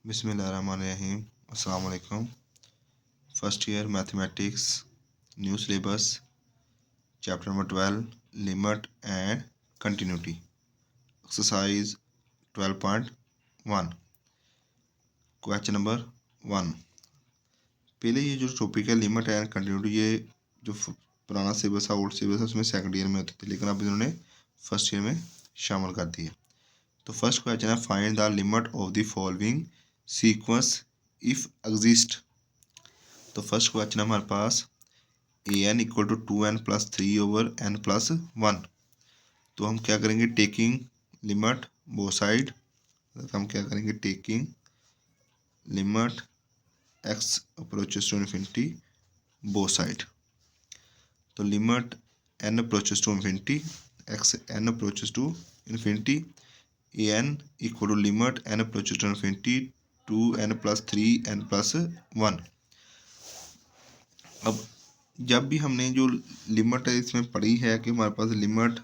बिस्मिल्लाहिर्रहमानिर्रहीम। अस्सलाम वालेकुम। First year mathematics, new syllabus, chapter number 12, limit and continuity, exercise 12.1, question number 1। पहले ये जो टॉपिक है लिमिट एंड कंटिन्यूटी, ये जो पुराना सिलेबस है, ओल्ड सिलेबस है, उसमें सेकंड ईयर में होती थी, लेकिन अब इन्होंने फर्स्ट ईयर में शामिल कर दी है। तो फर्स्ट क्वेश्चन है, find the limit of the following sequence if exist. तो फर्स्ट क्वेश्चन है हमारे पास ए एन इक्वल टू 2n+3/n+1। तो हम क्या करेंगे, टेकिंग लिमिट बोथ साइड, हम क्या करेंगे, taking limit x approaches to infinity both side. तो limit n approaches to infinity, x n approaches to infinity, A N equal to limit n approaches to infinity 2n+3n+1। अब जब भी हमने जो limit है इसमें पढ़ी है कि हमारे पास limit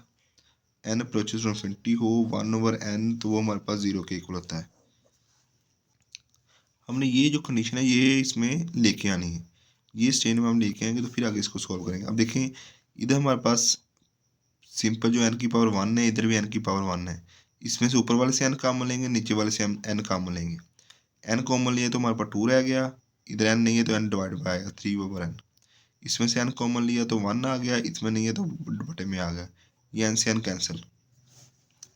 n approaches to infinity हो 1/n, तो वो हमारे पास 0 के इक्वल होता है। हमने ये जो कंडीशन है ये इसमें लेके आनी है, ये स्टेज में हम लेके आएंगे तो फिर आगे इसको सॉल्व करेंगे। अब देखें, इधर हमारे पास सिंपल जो n की पावर 1 है, इधर भी n की पावर 1 है। इसमें से ऊपर वाले से n कॉमन लेंगे, नीचे वाले से हम n कॉमन लेंगे। n कॉमन लिए तो हमारे पास 2 रह गया, इधर n नहीं है तो n डिवाइड बाय आएगा 3/n। इसमें से n कॉमन लिया तो 1 आ गया, इसमें नहीं है तो बटे में आ गया, ये n से n कैंसिल।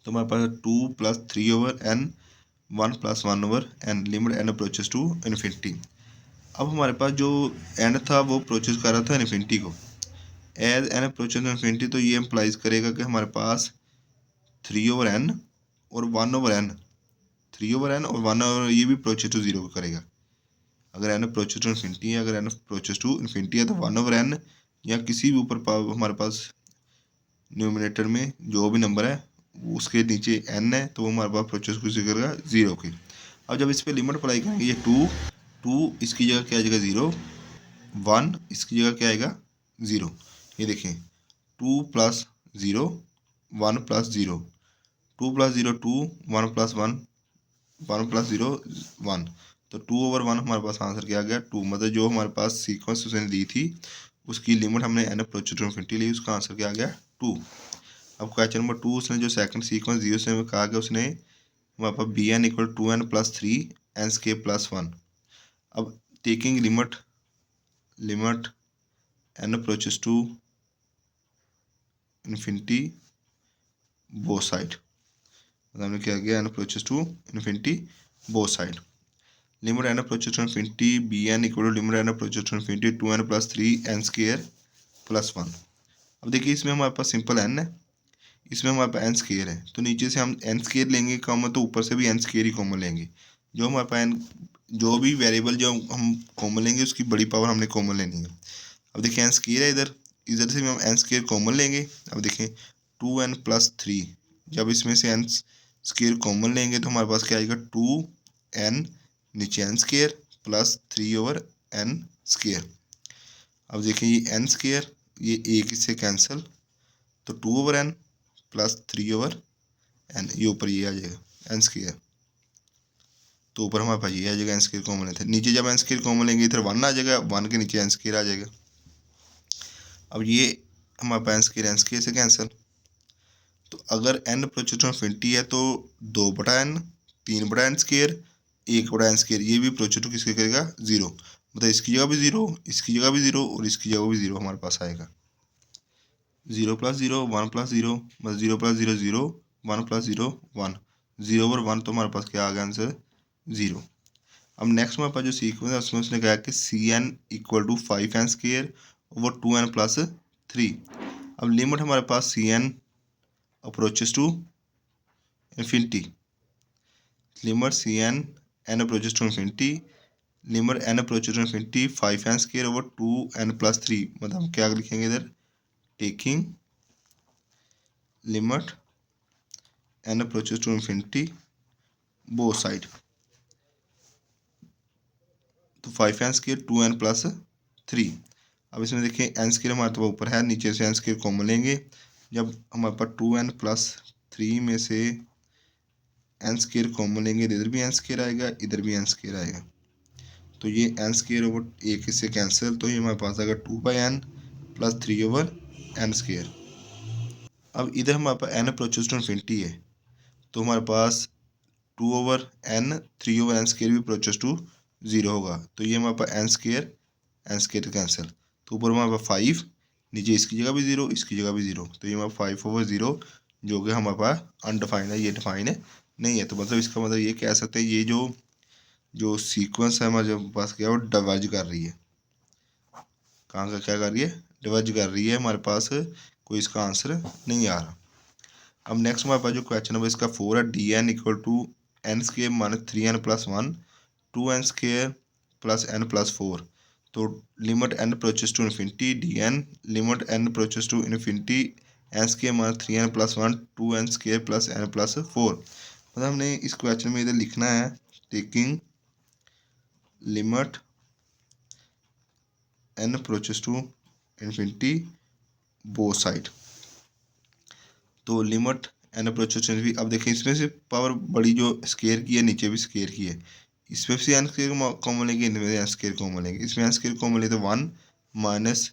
तो हमारे पास 2 + 3/n 1 + 1/n, limit n approaches to infinity. अब हमारे पास जो n था वो प्रोचेस कर रहा था इन्फिनिटी को, as n approaches to infinity, तो ये इम्प्लाइज करेगा कि हमारे पास 3/n और 1/n, 3/n और 1/n, ये भी प्रोचेस टू 0 करेगा। अगर n अप्रोचेस टू इन्फिनिटी है, अगर n अप्रोचेस टू इन्फिनिटी है तो 1/n या किसी भी ऊपर हमारे पास न्यूमिनेटर में जो भी नंबर है उसके नीचे n है, तो वो हमारे पास प्रोचेस कुछ करेगा 0 की। अब जब इस पर लिमिट अप्लाई करेंगे, ये 2 इसकी जगह क्या आ जाएगा 0, 1 इसकी जगह क्या आएगा 0। ये देखें, 2 + 0 1 + 0, 2 + 0 2, 1 + 1 1 + 0 1, तो 2/1 हमारे पास आंसर क्या आ गया 2। मतलब जो हमारे पास सीक्वेंस उसने दी थी उसकी लिमिट हमने n अप्रोचेस टू इन्फिनिटी ली, उसका आंसर क्या आ गया 2। अब क्वेश्चन नंबर 2, उसने जो सेकंड सीक्वेंस दी उसने कहा कि उसने हमारे पास bn इक्वल 2n+3n² + 1। अब taking limit n approaches to infinity both side, मतलब हमने क्या किया, n approaches to infinity both side. Limit n approaches to infinity bn equal to limit n approaches to infinity 2n+3n² + 1। अब देखिए, इसमें हमारे पास simple n है, इसमें हमारे पास n² है, तो नीचे से हम n² लेंगे कॉमन, तो ऊपर से भी n² ही कॉमन लेंगे। जो हमारे पास जो भी वेरिएबल जो हम कॉमन लेंगे उसकी बड़ी पावर हमने कॉमन लेनी है। अब देखिए n² है, इधर से भी हम n² कॉमन लेंगे। अब देखें 2n+3, जब इसमें से n² कॉमन लेंगे तो हमारे पास क्या आएगा 2n नीचे n² + 3/n²। अब देखिए ये n², ये एक इससे कैंसिल, तो 2/n + 3/n, ये ऊपर ये आ जाएगा n², तो ऊपर हमारे पास ये आ जाएगा n² कॉमन लेते हैं। नीचे जब n² कॉमन लेंगे इधर 1 आ जाएगा, 1 के नीचे n² आ जाएगा। अब ये हमारे पास n² से कैंसिल, तो अगर n अप्रोचेस टू इन्फिनिटी है तो 2/n 3/n², 1/n², ये भी अप्रोचेस टू किसके करेगा 0, मतलब इसकी जगह भी 0, इसकी जगह भी 0 और इसकी जगह भी 0 हमारे पास आएगा। 0 + 0 1 + 0, मतलब 0 + 0 0, 1 + 0 1, 0/1, तो हमारे पास क्या आ गया आंसर 0। अब नेक्स्ट हमारे पास जो सीक्वेंस है उसमें उसने कहा कि Cn equal to 5n² over 2n+3। अब लिमिट हमारे पास Cn approaches to infinity, limit Cn n approaches to infinity, limit n approaches to infinity 5n² over 2n+3, मतलब हम क्या लिखेंगे इधर, taking limit n approaches to infinity both side. तो 5n² 2n+3। अब इसमें देखिए n² हमारे तो ऊपर है, नीचे से n² कॉमन लेंगे। जब हमारे पास 2n+3 में से एन स्केयर कॉमन लेंगे, इधर भी एन स्केयर आएगा, इधर भी एन स्केयर आएगा, तो ये एन स्केयर ओवर एक इससे कैंसिल, तो ये हमारे पास आएगा 2/n प्लस 3/n स्केयर। अब इधर हमारे पास n अप्रोचेस टू इन्फिनिटी है, तो हमारे पास 2/n 3/n स्केयर भी अप्रोचेस टू 0 होगा, तो ये हमारे पास एन स्केयर कैंसिल, तो ऊपर हमारे पास 5, नीचे इसकी जगह भी 0, इसकी जगह भी 0, तो ये हमारा 5/0 जो कि हमारे पास अनडिफाइंड है, ये डिफाइन नहीं है। तो मतलब इसका मतलब ये कह सकते हैं ये जो सीक्वेंस है हमारे पास क्या है वो डिवाइड कर रही है, कहाँ का क्या कर रही है, डिवाइड कर रही है, हमारे पास कोई इसका आंसर नहीं आ रहा। अब नेक्स्ट हमारे पास जो क्वेश्चन नंबर इसका 4 है, D N equal to N square minus 3n plus 1 2n square plus n plus 4, तो limit n approaches to infinity D N limit n approaches to infinity N square minus 3n plus 1 2n square plus n plus 4। मतलब हमने इस question में इधर लिखना है taking limit n approaches to infinity both side, तो limit N approaches to infinity. अब देखिए इसमें से पावर बड़ी जो स्केयर की है, नीचे भी स्केयर की है, इसमें से एन स्केयर कॉमन लेंगे, इनमें से एन स्केयर कॉमन लेंगे, इसमें एन स्केयर कॉमन लेते 1 माइनस,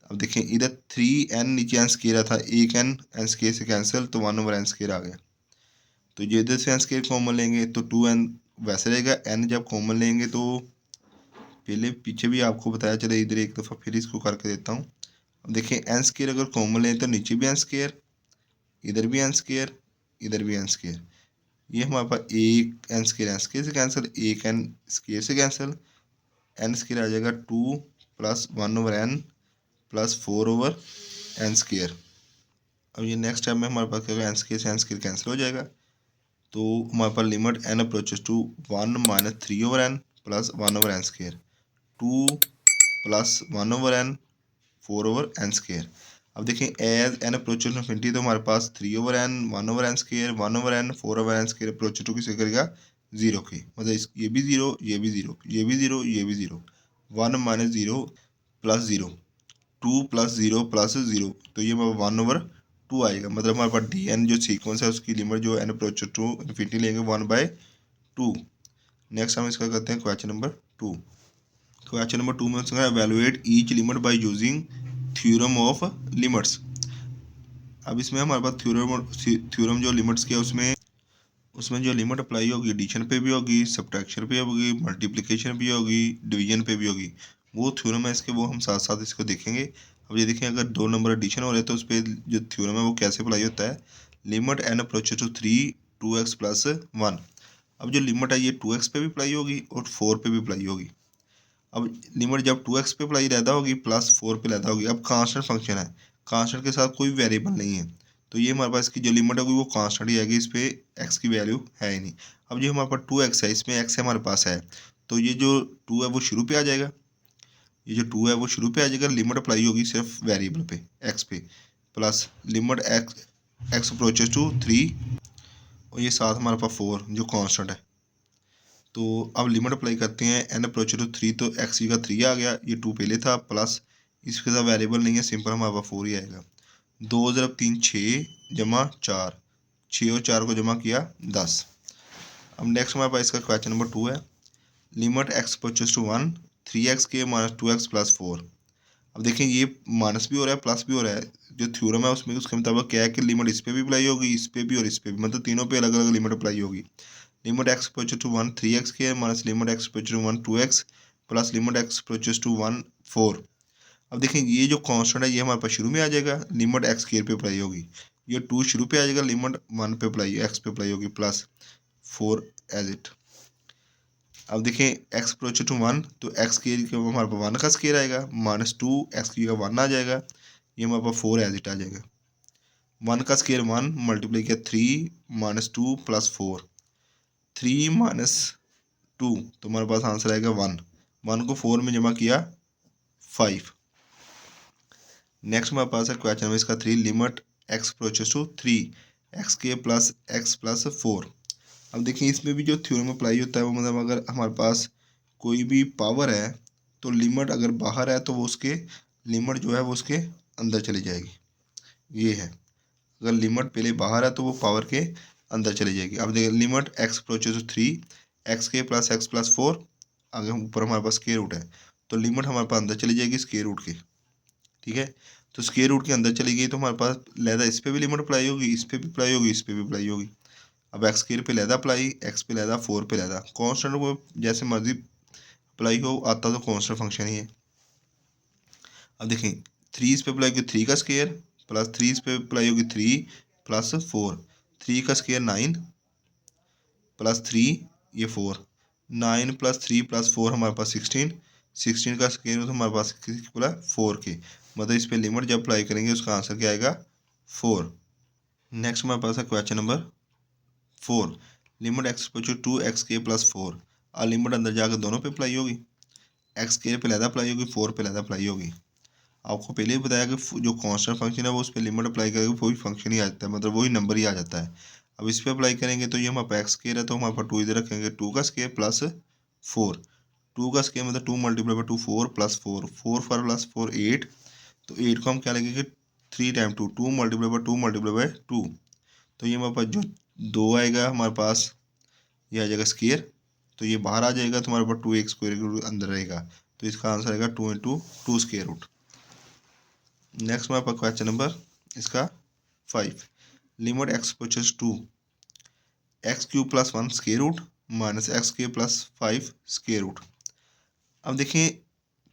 अब देखिए इधर 3n नीचे एन स्केयर था, एक एन स्केयर से कैंसिल, तो 1/n स्केयर आ गया, तो ये इधर से एन स्केयर कॉमन लेंगे तो 2n वैसे रहेगा, n जब कॉमन लेंगे तो पहले पीछे भी आपको बताया, चले इधर एक दफ़ा फिर इसको करके देता हूँ। अब देखिए एन स्केयर अगर कॉमन लें तो नीचे भी एन स्केयर, इधर भी एन स्केयर, इधर भी एन स्केयर, ये हमारे पास एक एन स्केयर से कैंसिल, एक एन स्केयर से कैंसिल, एन स्केयर आ जाएगा 2 plus 1/n plus 4/n square. अब ये नेक्स्ट टाइम में हमारे पास क्या होगा, एन स्केयर से एन स्केयर कैंसिल हो जाएगा, तो हमारे पास limit N approaches to 1 minus 3/n plus 1/n square 2 plus 1/n 4/n square. अब देखिए as N approaches to infinity, तो हमारे पास 3/n 1/n square 1/n 4/n square approaches to किसे करेगा 0 के, मतलब ये भी 0, ये भी 0, ये भी 0, ये भी 0, 1 माइनस 0 प्लस 0 2 प्लस 0 प्लस 0, तो ये 1/2 आएगा। मतलब हमारे पास डी एन जो सीक्वेंस है उसकी लिमिट जो एन अप्रोचेस टू इन्फिनिटी लेंगे 1/2। नेक्स्ट हम इसका करते हैं क्वेश्चन नंबर 2। क्वेश्चन नंबर 2 में उसका evaluate each limit by using theorem of limits. अब इसमें हमारे पास थ्योरम जो लिमिट्स के उसमें जो लिमिट अप्लाई होगी एडिशन पे भी होगी, सब्ट्रैक्शन पे होगी, मल्टीप्लिकेशन भी होगी, डिवीजन पे भी होगी, वो थ्योरम है इसके, वो हम साथ साथ इसको देखेंगे। अब ये देखें अगर 2 नंबर एडिशन हो रहे हैं तो उस पर जो थ्योरम है वो कैसे अप्लाई होता है, limit N approaches to 3 2x plus 1। अब जो लिमिट है ये 2x पे भी अप्लाई होगी और 4 पे भी अप्लाई होगी। अब लिमिट जब 2x पे अप्लाई रहता होगी प्लस 4 पे रहता होगी, अब कांस्टेंट फंक्शन है, कांस्टेंट के साथ कोई वेरिएबल नहीं है, तो ये हमारे पास की जो लिमिट होगी वो कांस्टेंट ही आएगी, इस पे x की वैल्यू है ही नहीं। अब जो हमारे पास 2x है, इसमें x हमारे पास है, तो ये जो 2 है वो शुरू पे आ जाएगा, ये जो 2 है वो शुरू पे आ जाएगा, लिमिट अप्लाई होगी सिर्फ वेरिएबल पे x पे, plus limit x approaches to 3 और ये साथ हमारे पास 4 जो कांस्टेंट है, तो अब लिमिट अप्लाई करते हैं एन अप्रोच टू 3, तो एक्स का 3 आ गया, ये 2 पहले था, प्लस इसके साथ वेरिएबल नहीं है, सिंपल हमारे पास 4 ही आएगा। 2 × 3 6 जमा 4, 6 और 4 को जमा किया 10। अब नेक्स्ट हमारे पास इसका क्वेश्चन नंबर 2 है, limit x approaches to 1 3x के माइनस 2x प्लस 4। अब देखें ये माइनस भी हो रहा है प्लस भी हो रहा है, जो थ्योरम है उसमें उसके मुताबिक क्या है कि लिमिट इस पर भी अप्लाई होगी, इस पर भी और इस पर भी, मतलब तीनों पे अलग अलग लिमिट अप्लाई होगी। Limit x approaches to 1 3x के minus limit x approaches to 1 2x plus limit x approaches to 1 4। अब देखें ये जो कांस्टेंट है ये हमारे पास शुरू में आ जाएगा, लिमिट एक्स स्केयर पे अप्लाई होगी, ये 2 शुरू पे आ जाएगा, लिमिट 1 पे अप्लाई एक्स पे अप्लाई होगी, प्लस 4 एज इट। अब देखें एक्स अप्रोचेस टू 1, तो एक्स स्केयर के हमारे पास 1 का स्केयर आएगा, माइनस 2 एक्स की का 1 आ जाएगा, ये हमारे पास 4 एज इट आ जाएगा। 1 का स्केयर 1 मल्टीप्लाई किया 3 माइनस 2 प्लस 4, 3 माइनस 2, तो हमारे पास आंसर आएगा 1, 1 को 4 में जमा किया 5। नेक्स्ट हमारे पास है क्वेश्चन नंबर इसका 3, limit x approaches to 3 x के प्लस एक्स प्लस 4। अब देखिए इसमें भी जो थ्योरम अप्लाई होता है वो मतलब अगर हमारे पास कोई भी पावर है तो लिमिट अगर बाहर है तो वो उसके लिमिट जो है वो उसके अंदर चली जाएगी, ये है, अगर लिमिट पहले बाहर है तो वो पावर के अंदर चली जाएगी। अब देखिए limit x approaches to 3 x के प्लस एक्स प्लस 4, आगे ऊपर हमारे पास स्क्वायर रूट है, तो लिमिट हमारे पास अंदर चली जाएगी स्क्वायर रूट के। ठीक है, तो स्क्वायर रूट के अंदर चली गई तो हमारे पास लहदा इस पर भी लिमिट अप्लाई होगी, इस पर भी अप्लाई होगी, इस पर भी अप्लाई होगी। अब एक्स स्क्वायर पे लहदा अप्लाई, एक्स पे लहदा, 4 पे लहदा, कॉन्स्टेंट को जैसे मर्जी अप्लाई हो, आता तो कॉन्स्टेंट फंक्शन ही है। अब देखें 3 इस पे अप्लाई होगी 3 का स्क्वायर, प्लस 3 इस पे अप्लाई होगी 3 प्लस 4, 3 का स्क्वायर 9 प्लस 3 ये 4, 9 प्लस 3 प्लस 4 हमारे पास 16, 16 का स्क्वायर तो हमारे पास बोला 4 के, मतलब इस पे लिमिट जब अप्लाई करेंगे उसका आंसर क्या आएगा 4। नेक्स्ट हमारे पास है question number 4, limit x approach to x के प्लस 4, और लिमिट अंदर जाकर दोनों पे अप्लाई होगी, एक्स के पे लहदा अप्लाई होगी, 4 पे लहदा अप्लाई होगी। आपको पहले ही बताया कि जो कांस्टेंट फंक्शन है वो उस पर लिमिट अप्लाई करेंगे वही फंक्शन ही आ जाता है, मतलब वही नंबर ही आ जाता है। अब इस पर अप्लाई करेंगे तो ये हमारे पास एक्स स्क्वायर है, तो हमारे पास 2 इधर रखेंगे, 2 का स्क्वायर प्लस 4, 2 का स्क्वायर मतलब 2 मल्टीप्लाई बाई 2 4 प्लस 4, 4 प्लस 4 8, तो 8 को हम क्या लेंगे 3 time 2, 2 multiply by 2 multiply by 2, तो ये हमारे पास जो 2 आएगा हमारे पास ये आ जाएगा स्क्वायर, तो ये बाहर आ जाएगा, तो हमारे पास 2 एक स्क्वायर अंदर रहेगा, तो इसका आंसर आएगा 2 इंटू 2 स्क्वायर रूट। नेक्स्ट हमारे पास क्वेश्चन नंबर इसका 5, limit x approaches to x cube plus 1 square root minus x cube plus 5 square root. अब देखिए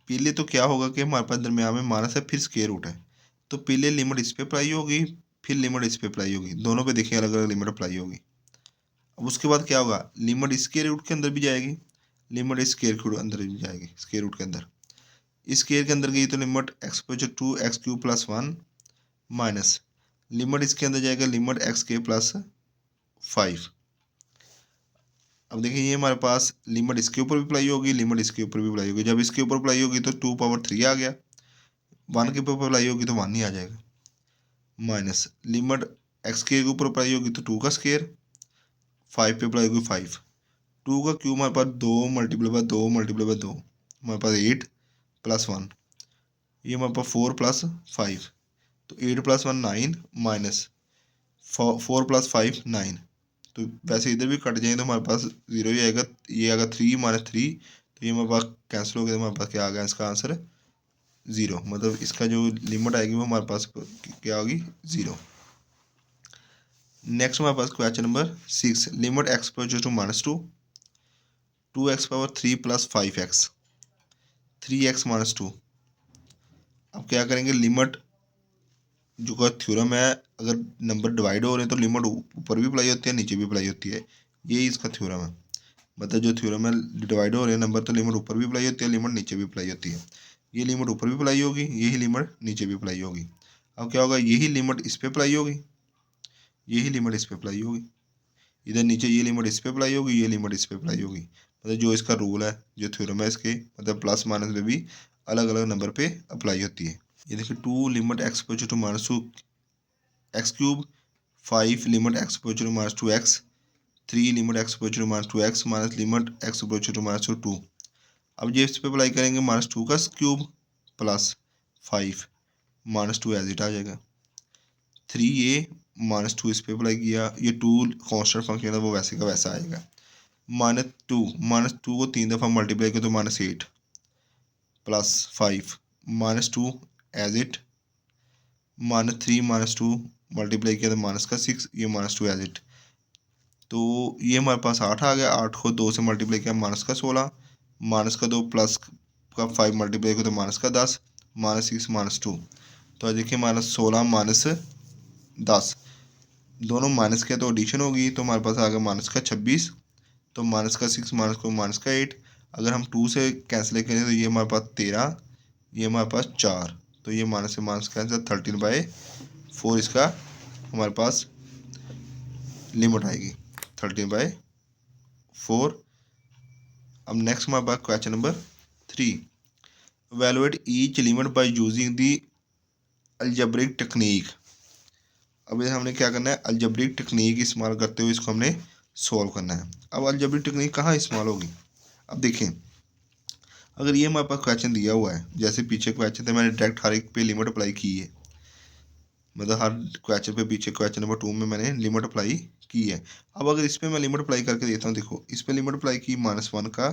पहले तो क्या होगा कि हमारे पास दरम्यान में माइनस है फिर स्क्वायर रूट है, तो पहले लिमिट इस पे अप्लाई होगी फिर लिमिट इस पे अप्लाई होगी, दोनों पे देखिए अलग अलग लिमिट अप्लाई होगी। अब उसके बाद क्या होगा, लिमिट स्क्वायर रूट के अंदर भी जाएगी, लिमिट स्क्वायर के अंदर भी जाएगी, स्क्वायर रूट के अंदर, स्क्वायर के अंदर गई तो limit x approach to x cube plus 1 minus limit इसके अंदर जाएगा लिमिट एक्स के प्लस 5। अब देखिए ये हमारे पास लिमिट इसके ऊपर भी अप्लाई होगी, लिमिट इसके ऊपर भी अप्लाई होगी, जब इसके ऊपर अप्लाई होगी तो 2 पावर 3 आ गया, 1 के ऊपर अप्लाई होगी तो 1 ही आ जाएगा, माइनस लिमिट एक्स के ऊपर अप्लाई होगी तो 2 का स्क्वायर, 5 पे अप्लाई होगी 5, 2 का क्यूब हमारे पास 2 मल्टीप्लाई बाय 2 मल्टीप्लाई बाय 2 हमारे पास 8 प्लस 1, ये हमारे पास 4 प्लस 5, तो 8 प्लस 1 9 माइनस 4 प्लस 5 9, तो वैसे इधर भी कट जाए तो हमारे पास 0 ही आएगा, ये आएगा 3 माइनस 3, तो ये हमारे पास कैंसिल हो गया, तो हमारे पास क्या आ गया इसका आंसर 0, मतलब इसका जो लिमिट आएगी वो हमारे पास क्या होगी 0। नेक्स्ट हमारे पास question number 6, limit x approaches to minus 2 2x power 3 plus 5x 3x minus 2। अब क्या करेंगे, लिमिट जो का थ्योरम है, अगर नंबर डिवाइड हो रहे हैं तो लिमिट ऊपर भी अप्लाई होती है नीचे भी अप्लाई होती है, यही इसका थ्योरम है। मतलब जो थ्योरम है डिवाइड हो रहे हैं नंबर तो लिमिट ऊपर भी अप्लाई होती है, लिमिट नीचे भी अप्लाई होती है, ये लिमिट ऊपर भी अप्लाई होगी, यही लिमिट नीचे भी अप्लाई होगी। अब क्या होगा, यही लिमिट इस पर अप्लाई होगी, यही लिमिट इस पर अप्लाई होगी, इधर नीचे ये लिमिट इस पर अप्लाई होगी, ये लिमिट इस पर अप्लाई होगी, मतलब जो इसका रूल है जो थ्योरम है इसके, मतलब प्लस माइनस में भी अलग अलग नंबर पे अप्लाई होती है। ये देखिए 2 limit x approach to minus 2 x cube, 5 limit x approach to minus 2 x, 3 limit x approach to minus 2 x minus limit x approach to minus 2। अब ये इस पर अप्लाई करेंगे माइनस 2 का cube plus 5 minus 2 as it आ जाएगा, 3a minus 2 इस पर अप्लाई किया, ये 2 कॉन्स्टेंट फंक्शन है वो वैसे का वैसा आएगा, माइनस टू को 3 दफ़ा मल्टीप्लाई किया तो minus 8 plus 5 minus 2 as it, minus 3 minus 2 multiply किया तो माइनस का 6, ये माइनस 2 एज इट, तो ये हमारे पास 8 आ गया, 8 को 2 से मल्टीप्लाई किया माइनस का 16, माइनस का 2 प्लस का 5 मल्टीप्लाई किया तो माइनस का 10, माइनस 6 माइनस 2, तो देखिए माइनस 16 माइनस 10 दोनों माइनस के तो एडिशन होगी, तो हमारे पास आ गया माइनस का 26, तो माइनस का 6 माइनस को माइनस का 8, अगर हम 2 से कैंसिल करें तो ये हमारे पास 13, ये हमारे पास 4, तो ये माइनस से माइनस कैंसिल 13/4 इसका हमारे पास लिमिट आएगी 13/4। अब नेक्स्ट हमारे पास question number 3, evaluate each limit by using the algebraic technique. अब ये हमने क्या करना है, अलजेब्रिक टेक्निक इस्तेमाल करते हुए इसको हमने सॉल्व करना है। अब अलजेब्रिक टेक्निक कहाँ इस्तेमाल होगी, अब देखें अगर ये हमारे पास क्वेश्चन दिया हुआ है, जैसे पीछे क्वेश्चन थे मैंने डायरेक्ट हर एक पे लिमिट अप्लाई की है, मतलब हर क्वेश्चन पे पीछे क्वेश्चन नंबर 2 में मैंने लिमिट अप्लाई की है। अब अगर इस पर मैं लिमिट अप्लाई करके देता हूँ, देखो इस पर लिमिट अप्लाई की -1 का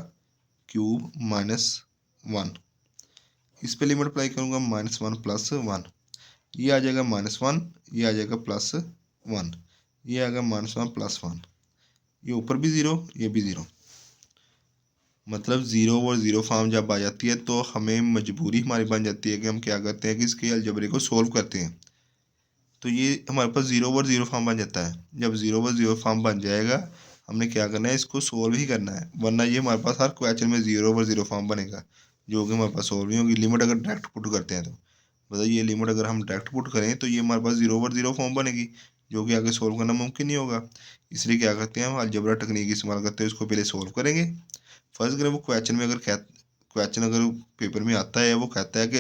क्यूब -1, इस पर लिमिट अप्लाई करूँगा -1 + 1, ये आ जाएगा -1, ये आ जाएगा +1, ये आ गया -1 + 1, ये ऊपर भी 0, ये भी 0। मतलब 0 और 0 फॉर्म जब आ जाती है तो हमें मजबूरी हमारी बन जाती है कि हम क्या करते हैं कि इसके अलजबरे को सोल्व करते हैं। तो ये हमारे पास 0 और 0 फॉर्म बन जाता है। जब 0 और 0 फॉर्म बन जाएगा, हमने क्या करना है, इसको सोल्व ही करना है, वरना ये हमारे पास हर क्वेश्चन में 0 और 0 फॉर्म बनेगा, जो कि हमारे पास सोल्व नहीं होगी। लिमिट अगर डायरेक्ट पुट करते हैं तो मतलब ये लिमिट अगर हम डायरेक्ट पुट करें तो ये हमारे पास 0 और 0 फॉर्म बनेगी, जो कि आगे सोल्व करना मुमकिन नहीं होगा। इसलिए क्या करते हैं, हम अलजबरा टेक्निक इस्तेमाल करते हैं, उसको पहले सोल्व करेंगे। फर्स्ट अगर वो क्वेश्चन में क्वेश्चन अगर पेपर में आता है, वो कहता है कि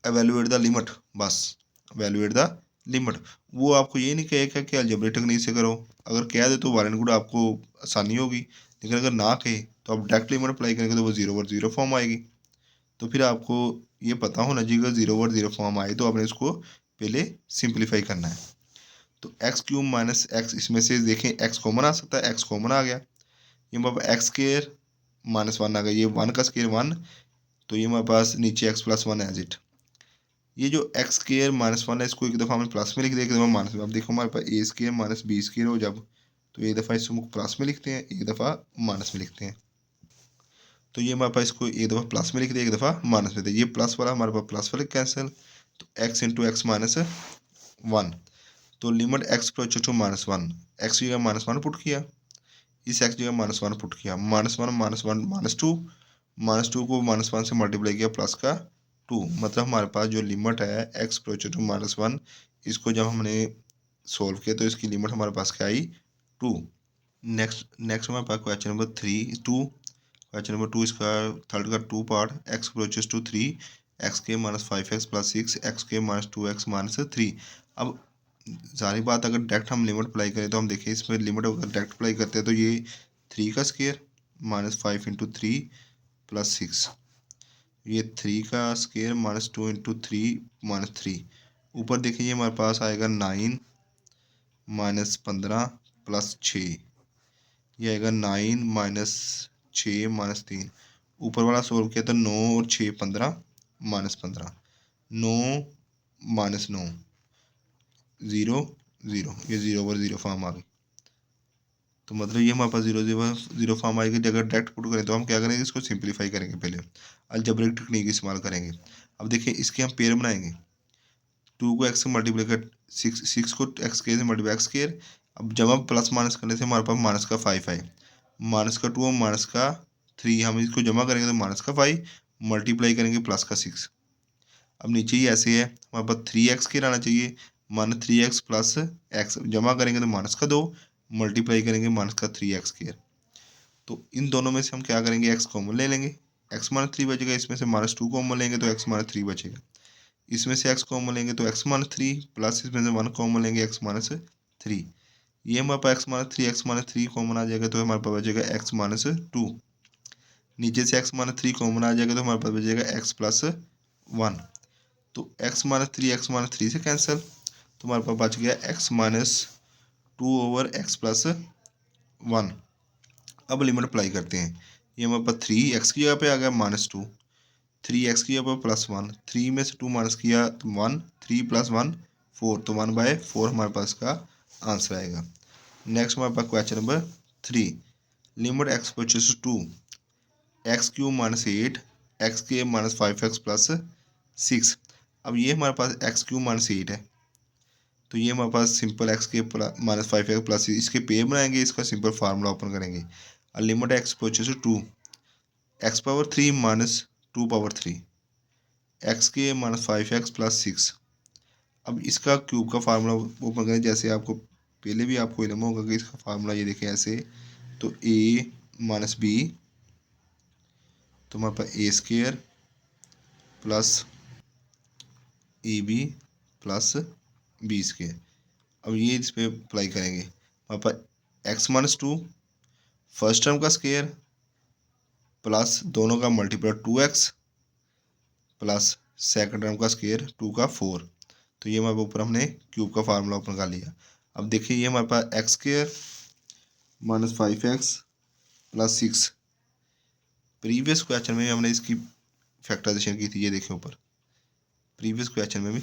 एवेलुएट द लिमिट, बस एवेलुएट द लिमिट, वो आपको ये नहीं कहेगा कि अलजेब्रिक टेक्निक से करो। अगर कह दे तो वेल एंड गुड, आपको आसानी होगी। लेकिन अगर ना कहे तो आप डायरेक्ट लिमिट अप्लाई करेंगे तो वो 0 और 0 फॉर्म आएगी। तो फिर आपको ये पता होना चाहिए कि 0 और 0 फॉर्म आए तो आपने इसको पहले सिंप्लीफाई करना है। तो x³ - x, इसमें से देखें x कॉमन आ सकता है, x कॉमन आ गया, ये हमारे पास x² -1 आ गया, ये 1 का स्क्वायर 1, तो ये हमारे पास नीचे x + 1 एज इट। ये जो x² -1 है, इसको एक दफ़ा हमें प्लस में लिख दिया, एक दफ़ा माइनस में। अब देखो हमारे पास a² - b² हो जब, तो एक दफ़ा इसको प्लस में लिखते हैं, एक दफ़ा माइनस में लिखते हैं। तो ये हमारे पास इसको एक दफ़ा प्लस में लिख दिया, एक दफ़ा माइनस में, ये प्लस वाला हमारे पास प्लस वाले कैंसिल, तो x × x - 1, तो limit x approaches to -1, x की जगह -1 पुट किया, इस x की जगह -1 पुट किया, -1 - 2, -2 को -1 से मल्टीप्लाई किया प्लस का 2, मतलब हमारे पास जो लिमिट है x अप्रोचेस टू -1, इसको जब हमने सोल्व किया तो इसकी लिमिट हमारे पास क्या आई, 2। नेक्स्ट हमारे पास क्वेश्चन नंबर 2, क्वेश्चन नंबर 2 इसका थर्ड का 2 part, x approaches to 3, x² - 5x + 6, x² - 2x - 3। अब सारी बात अगर डायरेक्ट हम लिमिट अप्लाई करें तो हम देखें, इसमें लिमिट अगर डायरेक्ट अप्लाई करते हैं तो ये 3 का स्क्वायर -5 × 3 + 6, ये 3 का स्क्वायर -2 × 3 - 3, ऊपर देखिए हमारे पास आएगा 9 - 15 + 6, ये आएगा 9 - 6 - 3, ऊपर वाला सोल्व किया तो 9 और 6 15 -15, 9 - 9 0 0, ये 0 और 0 फॉर्म आ गई। तो मतलब ये हमारे पास 0 0 फॉर्म आएगी। अगर डायरेक्ट पुट करें तो हम क्या करेंगे, इसको सिंप्लीफाई करेंगे, पहले अलजेब्रिक टेक्निक इस्तेमाल करेंगे। अब देखिए इसके हम पेयर बनाएंगे, 2 को x से मल्टीप्लाई कर, 6 को x² से मल्टीप्लाई x²। अब जब हम प्लस माइनस करने से हमारे पास माइनस का 5 आए, माइनस का 2 और माइनस का 3, हम इसको जमा करेंगे तो माइनस का 5 मल्टीप्लाई करेंगे प्लस का 6। अब नीचे ही ऐसे है, हमारे पास 3x² आना चाहिए, -3x + x जमा करेंगे तो माइनस का 2 मल्टीप्लाई करेंगे माइनस का 3x²। तो इन दोनों में से हम क्या करेंगे, x कॉमन ले लेंगे, x - 3 बचेगा, इसमें से -2 कॉमन लेंगे तो x - 3 बचेगा, इसमें से x कॉमन लेंगे तो x - 3 प्लस इसमें से 1 कॉमन लेंगे x - 3, ये हमारे पास x - 3 कॉमन आ जाएगा तो हमारे पास बचेगा x - 2, नीचे से x - 3 कॉमन आ जाएगा तो हमारे पास बचेगा x + 1, तो x - 3 से कैंसिल, तो हमारे पास बच गया x - 2 ओवर x + 1। अब लिमिट अप्लाई करते हैं, ये हमारे पास 3x की जगह पे आ गया -2, 3x की जगह पर +1, 3 में से 2 माइनस किया तो 1, 3 + 1 4, तो 1/4 हमारे पास का आंसर आएगा। नेक्स्ट हमारे पास question number 3, limit x approaches to 2, x³ - 8, x² - 5x + 6। अब ये हमारे पास x³ - 8 है, तो ये हमारे पास सिंपल x² - 5x + 6, इसके पेयर बनाएंगे, इसका सिंपल फार्मूला ओपन करेंगे, limit x approaches to 2, x³ - 2/3, x² - 5x + 6। अब इसका क्यूब का फार्मूला ओपन करें, जैसे आपको पहले भी आपको इल्म होगा कि इसका फार्मूला ये देखें ऐसे, तो a - b, तो हमारे पास a² + ab + b²। अब ये इस पर अप्लाई करेंगे, हमारे पास x - 2 फर्स्ट टर्म का स्क्वायर प्लस दोनों का multiply 2x plus second term का स्क्वायर 2 का 4, तो ये हमारे ऊपर हमने क्यूब का फार्मूला ओपन कर लिया। अब देखिए ये हमारे पास x square minus 5x plus 6, previous question में भी हमने इसकी फैक्टराइजेशन की थी, ये देखिए ऊपर प्रीवियस क्वेश्चन में भी,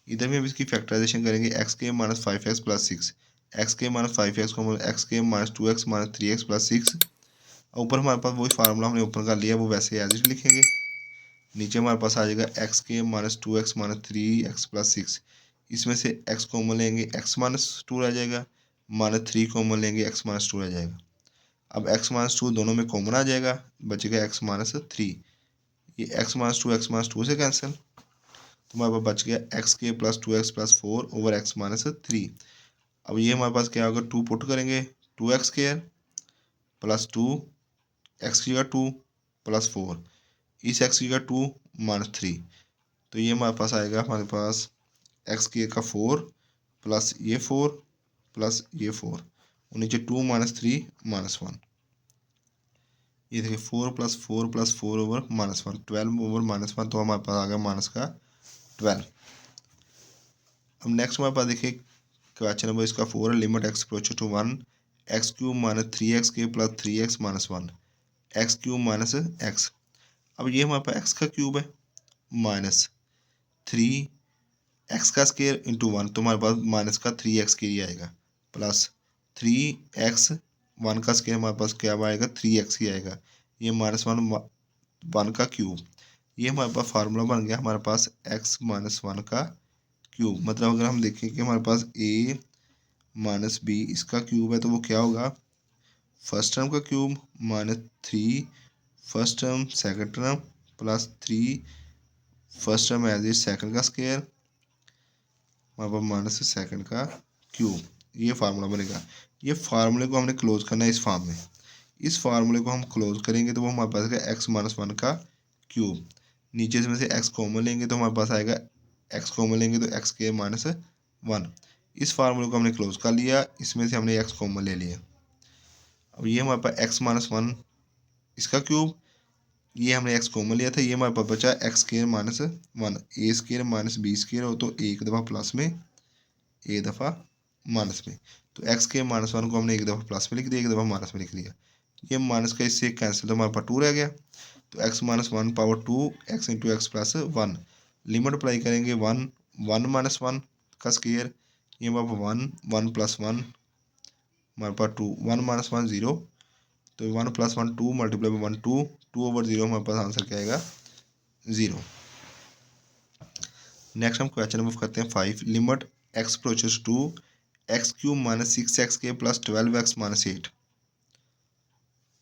इधर भी हम इसकी फैक्टराइजेशन करेंगे। एक्स के माइनस 5x प्लस 6, एक्स के माइनस 5x को एक्स के minus 2x minus 3x plus 6, ऊपर हमारे पास वही फार्मूला हमने ओपन कर लिया, वो वैसे एज इट लिखेंगे। नीचे हमारे पास आ जाएगा एक्स के minus 2x minus 3x plus 6, इसमें से x कॉमन लेंगे x माइनस 2 रह जाएगा, माइनस 3 कॉमन लेंगे x माइनस 2 रह जाएगा। अब x माइनस 2 दोनों में कॉमन आ जाएगा, बचेगा x माइनस 3, ये x माइनस 2 से कैंसिल, तो हमारे पास बच गया एक्स के plus 2x plus 4 over x minus 3। अब ये हमारे पास क्या होगा, 2 पुट करेंगे, 2x स्क्वायर प्लस 2 एक्स की जगह 2 प्लस 4, इस एक्स की जगह 2 माइनस 3, तो ये हमारे पास आएगा, हमारे पास एक्स की का 4 प्लस ये 4 प्लस ये 4 और नीचे 2 माइनस 3 माइनस 1, ये देखिए 4 plus 4 over minus 1, 12 over minus 1, तो हमारे पास आ गया माइनस का 12। अब नेक्स्ट हमारे पास देखिए क्वेश्चन नंबर इसका 4 है, limit x approaches to 1 x cube minus 3x के plus 3x minus 1 x cube minus x. अब ये हमारे पास एक्स का क्यूब है माइनस 3 एक्स का स्क्वायर इंटू 1, तो हमारे पास माइनस का 3x के लिए आएगा, प्लस 3x 1 का स्क्वायर हमारे पास क्या आएगा 3x ही आएगा, ये माइनस 1 का क्यूब, ये हमारे पास फार्मूला बन गया हमारे पास x माइनस 1 का क्यूब। मतलब अगर हम देखें कि हमारे पास a माइनस बी इसका क्यूब है, तो वो क्या होगा, फर्स्ट टर्म का cube minus 3 first term second term plus 3 first term as is second का स्क्वायर, हमारे पास माइनस सेकंड का क्यूब, ये फार्मूला बनेगा। ये फार्मूले को हमने क्लोज करना है इस फॉर्म में, इस फार्मूले को हम क्लोज करेंगे तो वो हमारे पास आएगा एक्स माइनस 1 का क्यूब, नीचे इसमें से x कॉमन लेंगे तो हमारे पास आएगा x कॉमन लेंगे तो एक्स के माइनस 1, इस फार्मूले को हमने क्लोज कर लिया, इसमें से हमने x कॉमन ले लिया। अब ये हमारे पास x माइनस 1 इसका क्यूब, ये हमने x कॉमन लिया था, ये हमारे पास बचा एक्स स्क्वायर माइनस 1, ए स्क्वायर माइनस बी स्क्वायर हो तो एक दफ़ा प्लस में एक दफ़ा माइनस में, तो एक्स के माइनस 1 को हमने एक दफ़ा प्लस में लिख दिया, एक दफ़ा माइनस में लिख दिया, ये माइनस का इससे कैंसिल, तो हमारे पास 2 रह गया, तो x minus 1 power 2 x into x plus 1, limit apply करेंगे 1 1 माइनस 1 का स्क्वायर, ये हमारे पास 1 1 प्लस 1 हमारे पास 2 1 माइनस 1 0, तो 1 प्लस 1 2 मल्टीप्लाई बाई 1 2 2 ओवर 0, हमारे पास आंसर क्या आएगा 0। नेक्स्ट हम क्वेश्चन नंबर करते हैं 5, limit x approaches to x cube minus 6x के plus 12x minus 8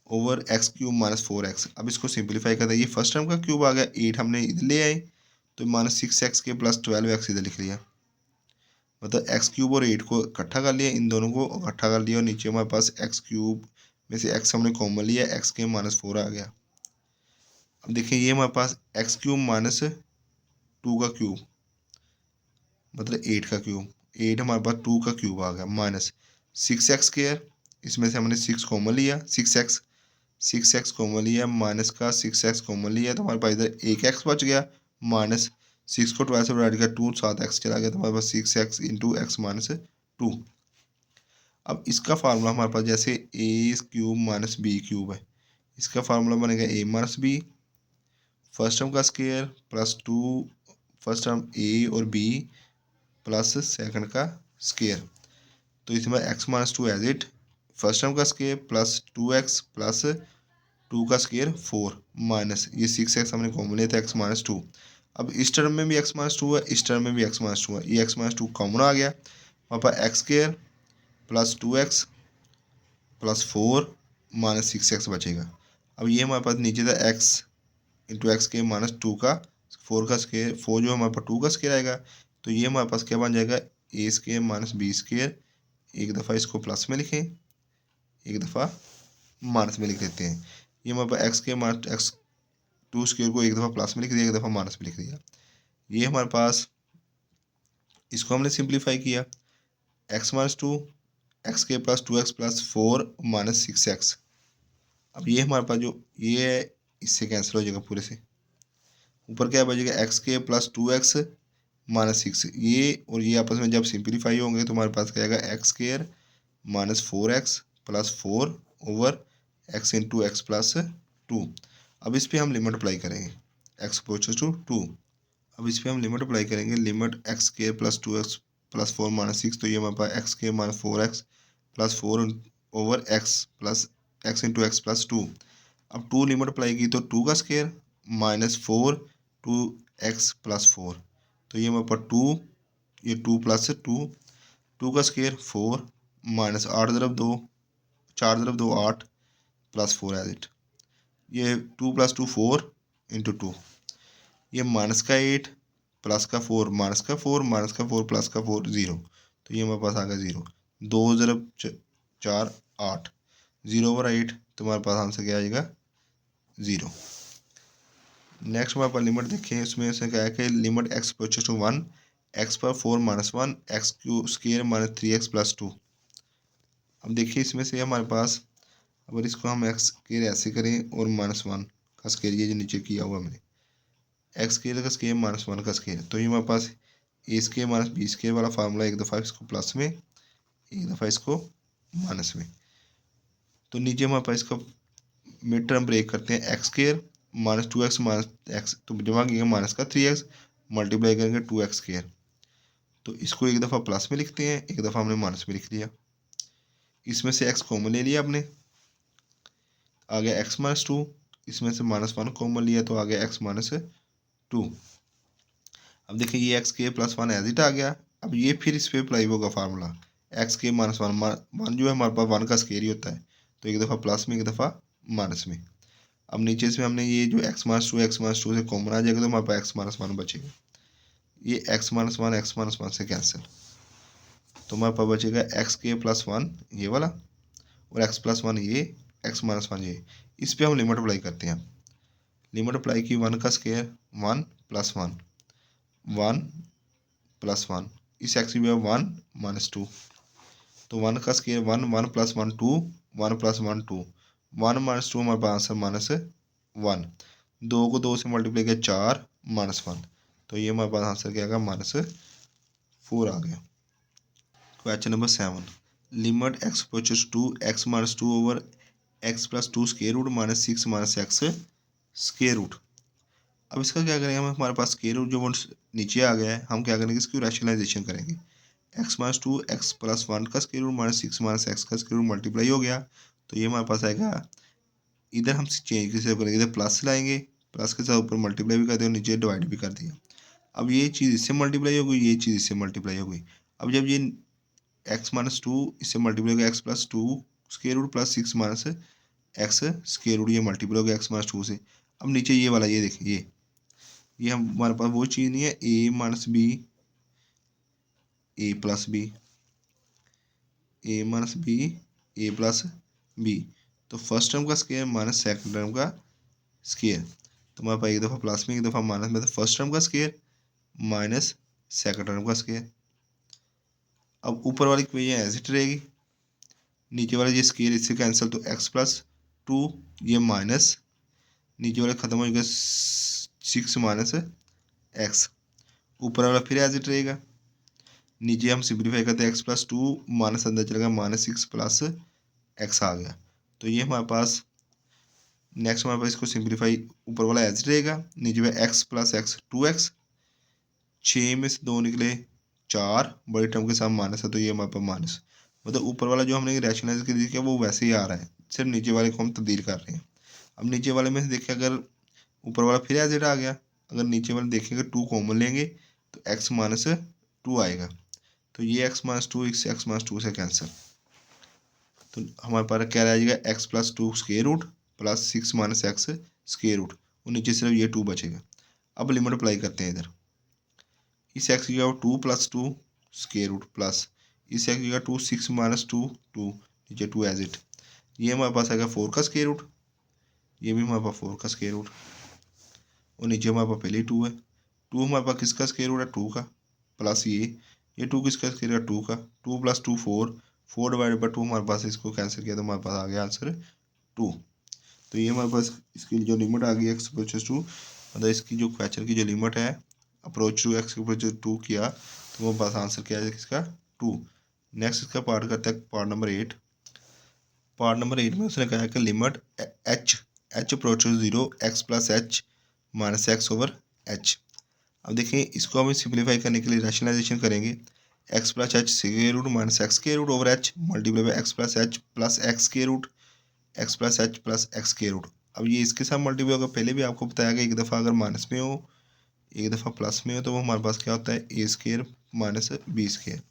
over x cube minus 4x। अब इसको सिंप्लीफाई करते हैं, ये फर्स्ट टर्म का क्यूब आ गया, 8 हमने इधर ले आए तो माइनस 6x के प्लस 12x इधर लिख लिया, मतलब एक्स क्यूब और 8 को इकट्ठा कर लिया, इन दोनों को इकट्ठा कर लिया और नीचे हमारे पास एक्स क्यूब में से एक्स हमने कॉमन लिया, एक्स के माइनस 4 आ गया। अब देखिए ये हमारे पास एक्स क्यूब माइनस 2 का क्यूब मतलब 8 का क्यूब, 8 हमारे पास 2 का क्यूब आ गया, माइनस 6x स्क्वायर, इसमें से हमने 6 कॉमन लिया, 6x कॉमन लिया, माइनस का 6x कॉमन लिया, तो हमारे पास इधर एक x बच गया, माइनस 6 को 12 से डिवाइड किया 2 7x चला गया, तो हमारे पास 6x इंटू एक्स माइनस 2। अब इसका फार्मूला हमारे पास जैसे a cube minus b cube है, इसका फार्मूला बनेगा a minus b first term का square plus 2 first term a और b प्लस सेकंड का स्क्वायर, तो इसमें x minus 2 as it first term का स्क्वायर प्लस 2x प्लस 2 का स्क्वायर 4 माइनस ये 6x हमने कॉमन लिया था x माइनस 2। अब इस टर्म में भी x माइनस 2 है, इस टर्म में भी x माइनस 2 है, ये x माइनस 2 कॉमन आ गया, वहाँ पर x square plus 2x plus 4 minus 6x बचेगा। अब ये हमारे पास नीचे था x इंटू एक्स के माइनस 2 का 4 का स्क्वायर, 4 जो हमारे पास 2 का स्क्वायर आएगा, तो ये हमारे पास क्या बन जाएगा ए स्क्वायर माइनस बी स्क्वायर, एक दफ़ा इसको प्लस में लिखें एक दफ़ा माइनस में लिख देते हैं, ये हमारे पास एक्स के माइनस एक्स 2 स्क्वायर को एक दफ़ा प्लस में लिख दिया, एक दफ़ा माइनस में लिख दिया, ये हमारे पास इसको हमने सिंप्लीफाई किया, एक्स माइनस 2 एक्स के plus 2x plus 4 minus 6x। अब ये हमारे पास जो ये है इससे कैंसिल हो जाएगा पूरे से, ऊपर क्या बचेगा एक्स के प्लस 2x -6। ये और ये आपस में जब सिंप्लीफाई होंगे तो हमारे पास क्या आएगा x² -4x + 4 over x into x plus 2। अब इस पर हम लिमिट अप्लाई करेंगे x अप्रोचेस टू 2। अब इस पर हम लिमिट अप्लाई करेंगे, लिमिट x² + 2x + 4 -6, तो ये हमारे पास x² -4x + 4 over x plus x into x plus 2। अब 2 लिमिट अप्लाई की तो 2 का स्क्वायर -4 2x + 4, तो ये हमारे पास 2, ये 2 + 2, 2 का स्क्वायर 4 -8 × 2 4 × 2 8 + 4 एज इट, ये 2 + 2 4 × 2, ये माइनस का 8 प्लस का 4 माइनस का 4 माइनस का 4 प्लस का 4 0, तो ये हमारे पास आ गया 0। 2 × 4 8, 0 ओवर 8, तो हमारे पास आंसर क्या आएगा 0। नेक्स्ट हमारे पास लिमिट देखें, इसमें से क्या है कि limit x approaches to 1 x पर 4 -1 x² -3x + 2। अब देखिए इसमें से हमारे पास, अगर इसको हम x² ऐसे करें और -1 का स्क्वायर, ये जो नीचे किया हुआ मैंने x² का स्क्वायर -1 का स्क्वायर, तो ये हमारे पास a² - b² वाला फार्मूला, एक दफ़ा इसको प्लस में एक दफ़ा इसको माइनस में, तो नीचे हमारे पास इसका मिड टर्म ब्रेक करते हैं x² -2x -x, तो जमा किया माइनस का 3x मल्टीप्लाई करेंगे 2x², तो इसको एक दफ़ा प्लस में लिखते हैं, एक दफ़ा हमने माइनस में लिख लिया। इसमें से x कॉमन ले लिया आपने, आ गया x -2, इसमें से -1 कॉमन लिया तो आ गया x -2। अब देखिए ये x² + 1 एज इट आ गया। अब ये फिर इस पर अप्लाई होगा फार्मूला, x² -1 जो है हमारे पास 1 का स्क्वायर ही होता है, तो एक दफ़ा प्लस में एक दफ़ा माइनस में। अब नीचे से हमने ये जो x -2 से कॉमन आ जाएगा, तो हमारे पास x -1 बचेगा, ये x -1 से कैंसिल, तो हमारे पास बचेगा x² + 1 ये वाला और x + 1 ये, x -1 ये। इस पर हम लिमिट अप्लाई करते हैं। लिमिट अप्लाई की 1 का स्क्वायर 1 + 1 1 + 1, इस x की वैल्यू 1 -2, तो 1 का स्क्वायर 1 1 + 1 2 1 + 1 2 1 -2 हमारे पास आंसर -1, 2 को 2 से मल्टीप्लाई किया 4 -1, तो ये हमारे पास आंसर क्या आएगा -4 आ गया। Question number 7, limit x approaches to x -2 over x + 2 square root -6 -x square root. अब इसका क्या करेंगे, हम हमारे पास स्क्वायर रूट जो नीचे आ गया है, हम क्या करेंगे इसकी रैशनलाइजेशन करेंगे। x -2 x + 1 का स्क्वायर रूट -6 -x का स्क्वायर रूट मल्टीप्लाई हो गया, तो ये हमारे पास आएगा, इधर हम चेंज कैसे करेंगे, इधर प्लस लाएंगे, प्लस के साथ ऊपर मल्टीप्लाई भी कर दिया और नीचे डिवाइड भी कर दिया। अब ये चीज़ इससे मल्टीप्लाई हो गई, ये चीज़ इससे मल्टीप्लाई हो गई। अब जब ये x -2 इससे मल्टीप्लाई होगा x + 2 square root +6 -x square root, ये मल्टीप्लाई हो गया x -2 से। अब नीचे ये वाला, ये देखिए ये हमारे पास वो चीज़ नहीं है, a - b a + b a - b a + b, तो फर्स्ट टर्म का स्क्वायर माइनस सेकंड टर्म का स्क्वायर, तो हमारे पास एक दफ़ा प्लस में एक दफ़ा माइनस में, तो फर्स्ट टर्म का स्क्वायर माइनस सेकंड टर्म का स्क्वायर। अब ऊपर वाली इक्वेशन एज इट रहेगी, नीचे वाला ये स्क्वायर इससे कैंसिल, तो x + 2 ये माइनस, नीचे वाला खत्म हो जाएगा 6 - x, ऊपर वाला फिर एज इट रहेगा, नीचे हम सिंप्लीफाई करते हैं x + 2 माइनस अंदर चलेगा -6 + x आ गया, तो ये हमारे पास नेक्स्ट हमारे पास इसको सिंप्लीफाई, ऊपर वाला एज रहेगा, नीचे में x + x 2x, 6 में से 2 निकले 4, बड़ी टर्म के साथ माइनस है, तो ये हमारे पास माइनस, मतलब ऊपर वाला जो हमने रैशनलाइज कर दिया वो वैसे ही आ रहा है, सिर्फ नीचे वाले को हम तब्दील कर रहे हैं। अब नीचे वाले में से देखिए, अगर ऊपर वाला फिर एज इट आ गया, अगर नीचे वाले देखेंगे 2 कॉमन लेंगे तो x -2 आएगा, तो ये x -2 इस x -2 से कैंसिल, तो हमारे पास क्या रह जाएगा x + 2 square root +6 -x square root, और नीचे सिर्फ ये 2 बचेगा। अब लिमिट अप्लाई करते हैं, इधर इस x की जगह 2 + 2 स्क्वायर रूट प्लस इस x की जगह 2 6 - 2 2 नीचे 2 एज इट, ये हमारे पास आएगा 4 का स्क्वायर रूट, ये भी हमारे पास 4 का स्क्वायर रूट, और नीचे हमारे पास पहले ही 2 है, 2 हमारे पास किसका स्क्वायर रूट है 2 का, प्लस ये 2 किसका स्क्वायर है 2 का, 2 + 2 4 4 / 2 हमारे पास, इसको कैंसिल किया तो हमारे पास आ गया आंसर 2। तो ये हमारे पास इसकी जो लिमिट आ गई x + 2, मतलब इसकी जो क्वेश्चन की जो लिमिट है approach to x approach to किया तो वो बस आंसर क्या है इसका 2। नेक्स्ट इसका पार्ट करते हैं पार्ट नंबर 8। पार्ट नंबर 8 में उसने कहा कि limit h approach to 0 x plus h minus x over h. अब देखिए इसको हम सिंप्लीफाई करने के लिए रैशनलाइजेशन करेंगे। X plus h square root minus x square root over h multiply by x plus h plus x square root x plus h plus x square root. अब ये इसके साथ मल्टीप्लाई होगा। पहले भी आपको बताया कि एक दफ़ा अगर माइनस में हो एक दफ़ा प्लस में हो तो वो हमारे पास क्या होता है a square minus b square,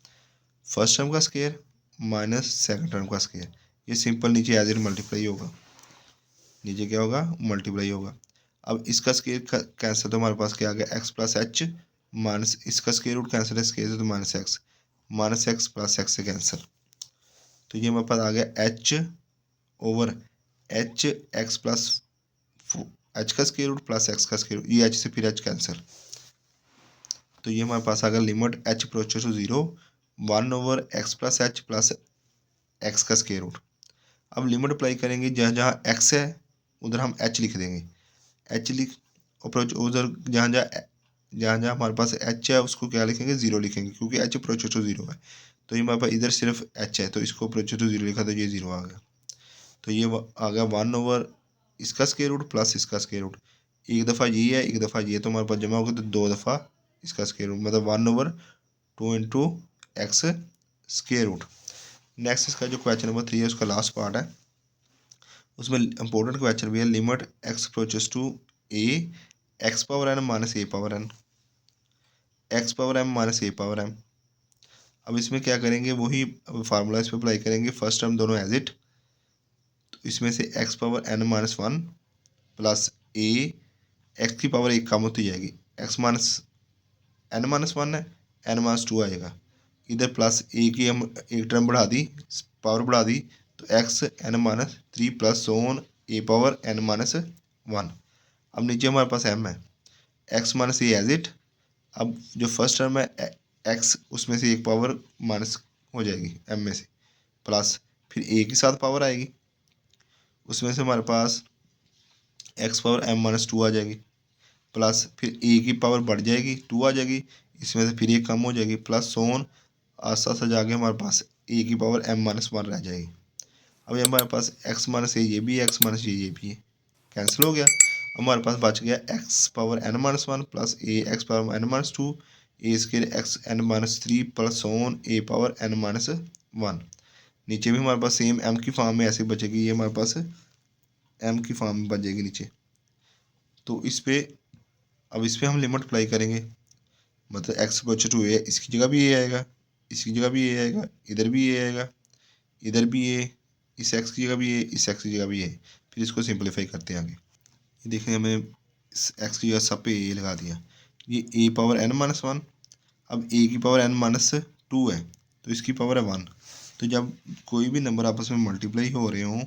first term का स्क्वायर माइनस सेकंड टर्म का स्क्वायर। ये सिंपल नीचे एज इट मल्टीप्लाई होगा, नीचे क्या होगा मल्टीप्लाई होगा। अब इसका स्क्वायर कैंसिल तो हमारे पास क्या आ गया एक्स प्लस एच माइनस इसका स्क्वायर रूट कैंसिल है स्क्वायर तो माइनस एक्स प्लस एक्स से कैंसिल। तो ये हमारे पास आ गया H over H x plus H का स्क्वायर रूट प्लस एक्स का स्क्वायर रूट, ये एच से फिर एच कैंसिल। तो ये हमारे पास आ गया limit h approaches to 0 1 over x plus h plus x का स्क्वायर रूट। अब लिमिट अप्लाई करेंगे, जहाँ जहाँ एक्स है उधर हम एच लिख देंगे। एच लिख अप्रोच उधर जहाँ जहाँ हमारे पास एच है उसको क्या लिखेंगे 0 लिखेंगे, क्योंकि एच अप्रोचेस टू 0 है। तो ये हमारे पास इधर सिर्फ एच है तो इसको अप्रोचेस टू 0 लिखा तो ये 0 आ गया। तो ये आ गया 1 ओवर इसका स्क्वायर रूट प्लस इसका स्क्वायर रूट। एक दफ़ा ये है एक दफ़ा ये, तो हमारे पास जमा होगा तो 2 दफ़ा इसका स्क्वायर रूट, मतलब 1 over 2 into x square root. Next इसका जो क्वेश्चन नंबर 3 है उसका लास्ट पार्ट है, उसमें इंपॉर्टेंट क्वेश्चन भी है। Limit x approaches to a x power n minus a power n x power m minus a power m. अब इसमें क्या करेंगे वही फार्मूला इस पर अप्लाई करेंगे। फर्स्ट टर्म दोनों एज इट, तो इसमें से x power n minus 1 plus a x की पावर 1 कम होती जाएगी, एक्स माइनस एन माइनस 1 है एन माइनस 2 आएगा। इधर प्लस ए की हम एक टर्म बढ़ा दी पावर बढ़ा दी तो x n minus 3 plus so on a power n minus 1। अब नीचे हमारे पास एम है x minus a as it. अब जो फर्स्ट टर्म है एक्स उसमें से एक पावर माइनस हो जाएगी एम में से, प्लस फिर ए के साथ पावर आएगी उसमें से हमारे पास एक्स पावर एम माइनस 2 आ जाएगी, प्लस फिर ए की पावर बढ़ जाएगी 2 आ जाएगी, इसमें से फिर एक कम हो जाएगी प्लस सोन आस्ता आस्ता जाके हमारे पास ए की पावर एम माइनस 1 रह जाएगी। अब ये हमारे पास एक्स माइनस ए ये भी है एक्स माइनस ये भी है, कैंसिल हो गया। हमारे पास बच गया x power n minus 1 plus a x power n minus 2 a square x n minus 3 plus so on a power n minus 1। नीचे भी हमारे पास सेम एम की फॉर्म में ऐसे बचेगी, ये हमारे पास एम की फॉर्म में बच जाएगी नीचे। तो इस पे अब इस पर हम लिमिट अप्लाई करेंगे, मतलब एक्स बचे टू ए इसकी जगह भी ए आएगा, इसकी जगह भी ए आएगा, इधर भी ए आएगा, इधर भी ए, इस एक्स की जगह भी ए, इस एक्स की जगह भी ए। फिर इसको सिंप्लीफाई करते हैं आगे। ये देखें हमें एक्स की जगह सब पे ए लगा दिया, ये ए पावर एन माइनस 1। अब ए की पावर एन माइनस 2 है तो इसकी पावर है 1। तो जब कोई भी नंबर आपस में मल्टीप्लाई हो रहे हों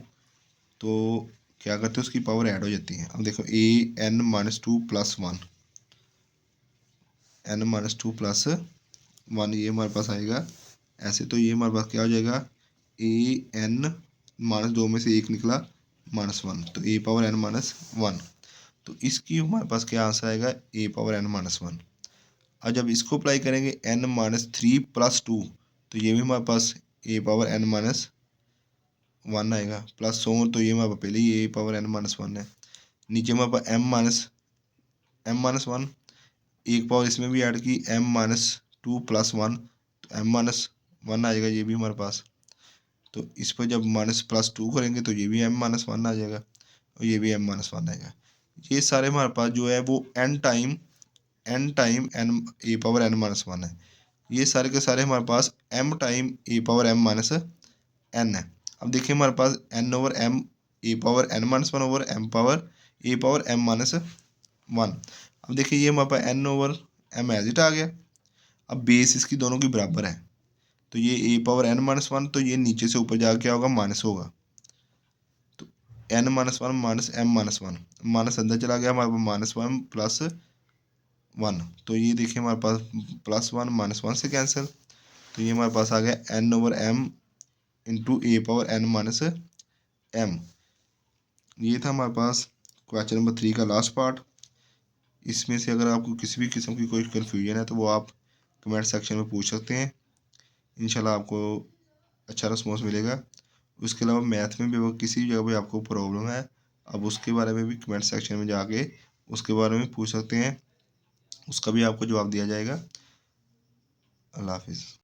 तो क्या करते हैं उसकी पावर ऐड हो जाती है। अब देखो a n minus 2 plus 1 n minus 2 plus 1 ये हमारे पास आएगा ऐसे। तो ये हमारे पास क्या हो जाएगा ए एन माइनस 2 में से एक निकला माइनस 1, तो ए पावर एन माइनस 1। तो इसकी हमारे पास क्या आंसर आएगा ए पावर एन माइनस 1। और जब इसको अप्लाई करेंगे एन माइनस 3 प्लस 2 तो ये भी हमारे पास ए पावर एन माइनस 1 आएगा, प्लस 100 तो ये हमारे पास पहले ही ए पावर एन माइनस 1 है। नीचे हमारे पास एम माइनस 1 एक पावर इसमें भी ऐड की एम माइनस 2 प्लस 1 तो एम माइनस 1 आएगा ये भी हमारे पास। तो इस पर जब माइनस प्लस 2 करेंगे तो ये भी एम माइनस 1 आ जाएगा और ये भी एम माइनस 1 आएगा। ये सारे हमारे पास जो है वो n time n a power n minus 1 है। ये सारे के सारे हमारे पास m time a power m minus n है। अब देखिए हमारे पास n over m a power n minus 1 over m power a power m minus 1। अब देखिए ये हमारे पास n over m as it आ गया। अब बेस इसकी दोनों की बराबर है तो ये ए पावर एन माइनस 1 तो ये नीचे से ऊपर जाकर क्या होगा माइनस होगा। तो n minus 1 minus m minus 1 minus अंदर चला गया हमारे पास माइनस 1 प्लस 1। तो ये देखिए हमारे पास प्लस 1 माइनस 1 से कैंसिल। तो ये हमारे पास आ गया एन ओवर एम इंटू ए पावर एन माइनस एम। ये था हमारे पास क्वेश्चन नंबर 3 का लास्ट पार्ट। इसमें से अगर आपको किसी भी किस्म की कोई कन्फ्यूजन है तो वो आप कमेंट सेक्शन में पूछ सकते हैं। इंशाल्लाह आपको अच्छा रिस्पॉन्स मिलेगा। उसके अलावा मैथ में भी अगर किसी जगह पे आपको प्रॉब्लम है, अब उसके बारे में भी कमेंट सेक्शन में जाके उसके बारे में पूछ सकते हैं, उसका भी आपको जवाब दिया जाएगा। अल्लाह हाफिज़।